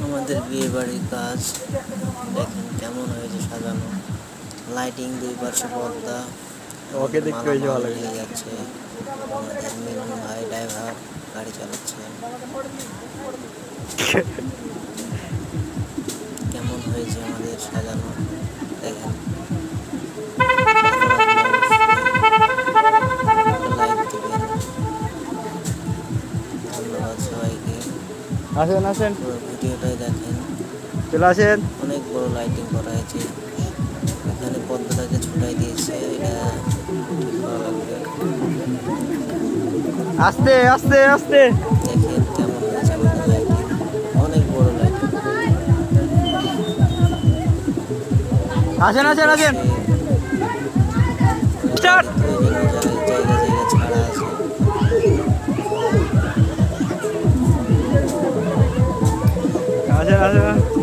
আমাদের বিয়ে বাড়ির কাজ দেখেন কেমন হয়েছে সাজানো, লাইটিং, দুই পাশে পর্দা, ওকে দেখতে হয়েছে ভালো লেগে যাচ্ছে। আমাদের মিলন ভাই ড্রাইভার গাড়ি চালাচ্ছে। কেমন হয়েছে আমাদের সাজানো দেখেন। লাইক দিবেন, ধন্যবাদ সবাইকে। আসেন আসেন, পুরো ভিডিওটাই দেখেন, চলে আসেন। অনেক বড় লাইটিং করা হয়েছে। এখানে পর্দাটাকে ছুটাই দিয়েছে, এটা ঠিক ভালো লাগবে। আস্তে আস্তে আস্তে দেখেন কেমন হয়েছে আমাদের লাইটিং, অনেক বড় লাইটিং। আসেন আসেন আসেন, স্টার্ট। জায়গা জায়গা ছাড়া আছে। আসেন আসেন।